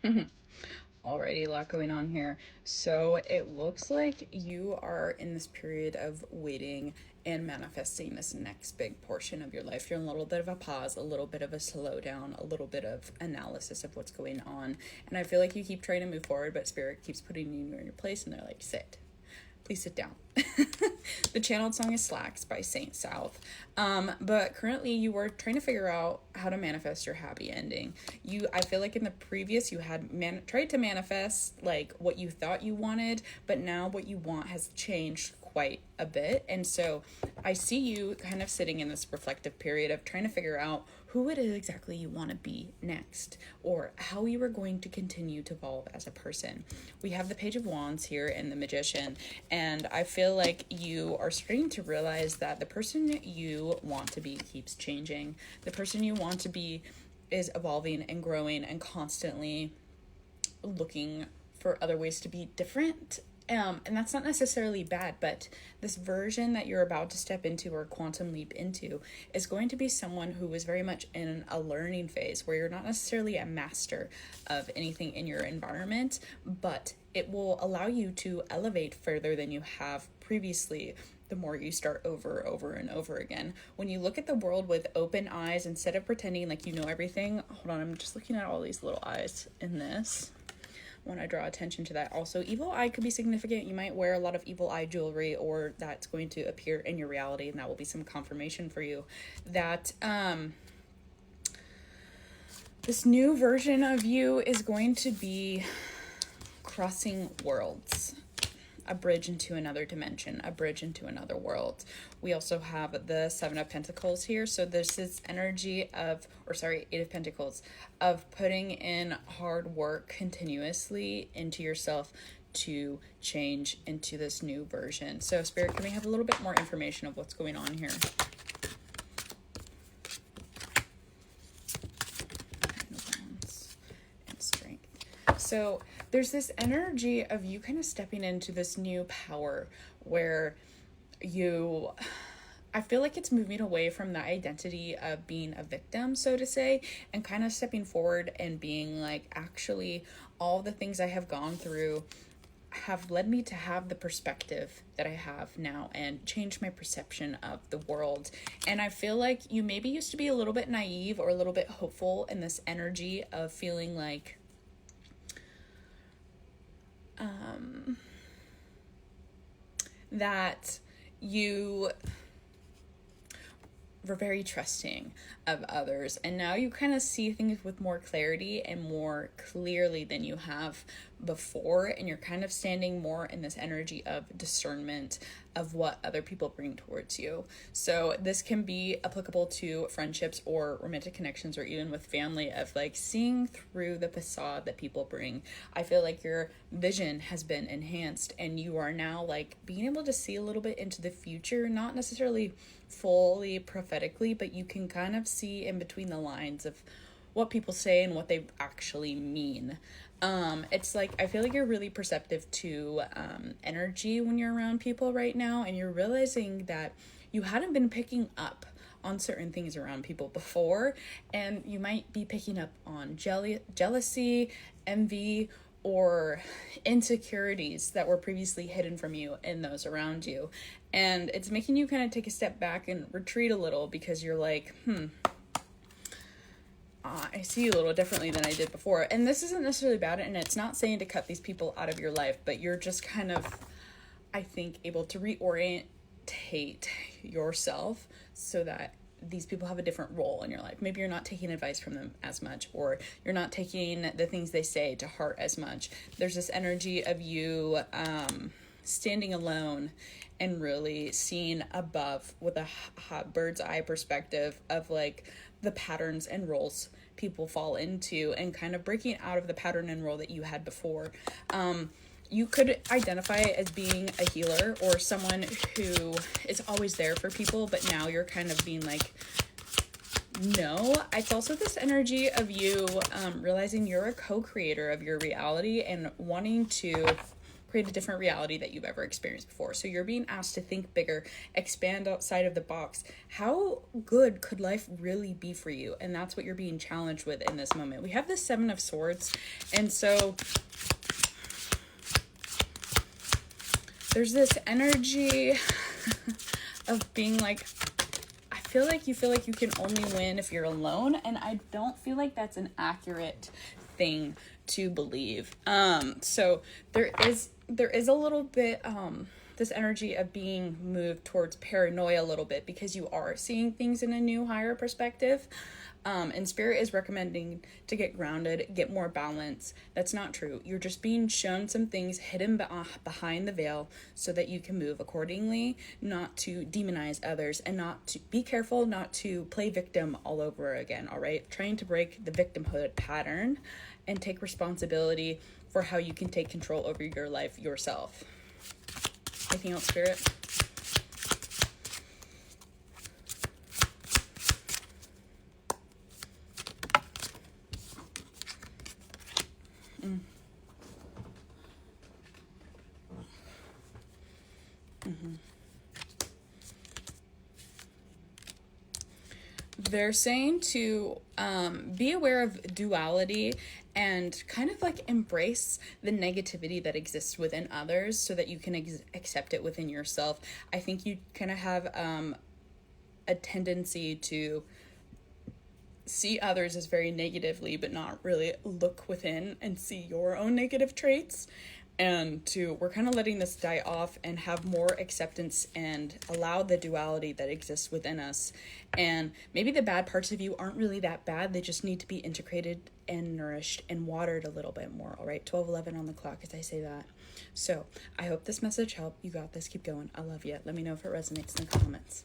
Alrighty, a lot going on here. So it looks like you are in this period of waiting and manifesting this next big portion of your life. You're in a little bit of a pause, a little bit of a slowdown, a little bit of analysis of what's going on. And I feel like you keep trying to move forward, but Spirit keeps putting you in your place, and they're like, sit. Please sit down. The channeled song is Slacks by Saint South. But currently you were trying to figure out how to manifest your happy ending. I feel like in the previous you had tried to manifest like what you thought you wanted, but now what you want has changed quite a bit. And so I see you kind of sitting in this reflective period of trying to figure out who it is exactly you want to be next, or how you are going to continue to evolve as a person. We have the Page of Wands here and the Magician, and I feel like you are starting to realize that the person you want to be keeps changing. The person you want to be is evolving and growing and constantly looking for other ways to be different. And that's not necessarily bad, but this version that you're about to step into or quantum leap into is going to be someone who is very much in a learning phase where you're not necessarily a master of anything in your environment, but it will allow you to elevate further than you have previously the more you start over and over again. When you look at the world with open eyes, instead of pretending like you know everything, hold on, I'm just looking at all these little eyes in this. When I draw attention to that. Also, evil eye could be significant. You might wear a lot of evil eye jewelry, or that's going to appear in your reality, and that will be some confirmation for you that this new version of you is going to be crossing worlds. A bridge into another dimension, a bridge into another world. We also have the Seven of Pentacles here. So this is energy of, Eight of Pentacles, of putting in hard work continuously into yourself to change into this new version. So Spirit, can we have a little bit more information of what's going on here? And strength. So there's this energy of you kind of stepping into this new power where I feel like it's moving away from the identity of being a victim, so to say, and kind of stepping forward and being like, actually, all the things I have gone through have led me to have the perspective that I have now and change my perception of the world. And I feel like you maybe used to be a little bit naive or a little bit hopeful in this energy of feeling like that you were very trusting of others, and now you kind of see things with more clarity and more clearly than you have before, and you're kind of standing more in this energy of discernment of what other people bring towards you. So this can be applicable to friendships or romantic connections, or even with family, of like seeing through the facade that people bring. I feel like your vision has been enhanced, and you are now like being able to see a little bit into the future, not necessarily fully prophetically, but you can kind of see in between the lines of what people say and what they actually mean. It's like, I feel like you're really perceptive to energy when you're around people right now, and you're realizing that you hadn't been picking up on certain things around people before, and you might be picking up on jealousy, envy, or insecurities that were previously hidden from you in those around you. And it's making you kind of take a step back and retreat a little, because you're like, I see you a little differently than I did before. And this isn't necessarily bad, and it's not saying to cut these people out of your life, but you're just kind of, I think, able to reorientate yourself so that these people have a different role in your life. Maybe you're not taking advice from them as much, or you're not taking the things they say to heart as much. There's this energy of you standing alone and really seeing above with a bird's eye perspective of like the patterns and roles people fall into, and kind of breaking out of the pattern and role that you had before. You could identify as being a healer or someone who is always there for people, but now you're kind of being like, no. It's also this energy of you realizing you're a co-creator of your reality and wanting to create a different reality that you've ever experienced before. So you're being asked to think bigger, expand outside of the box. How good could life really be for you? And that's what you're being challenged with in this moment. We have the Seven of Swords, and so there's this energy of being like, I feel like you can only win if you're alone, and I don't feel like that's an accurate thing to believe. So there is a little bit this energy of being moved towards paranoia a little bit, because you are seeing things in a new, higher perspective. And Spirit is recommending to get grounded, get more balance. That's not true. You're just being shown some things hidden behind the veil so that you can move accordingly, not to demonize others, and not to be careful not to play victim all over again, all right? Trying to break the victimhood pattern and take responsibility for how you can take control over your life yourself. Anything else, Spirit? They're saying to be aware of duality and kind of like embrace the negativity that exists within others so that you can accept it within yourself. I think you kind of have a tendency to see others as very negatively, but not really look within and see your own negative traits. And we're kind of letting this die off and have more acceptance and allow the duality that exists within us. And maybe the bad parts of you aren't really that bad. They just need to be integrated and nourished and watered a little bit more. All right, 12:11 on the clock as I say that. So I hope this message helped. You got this. Keep going. I love you. Let me know if it resonates in the comments.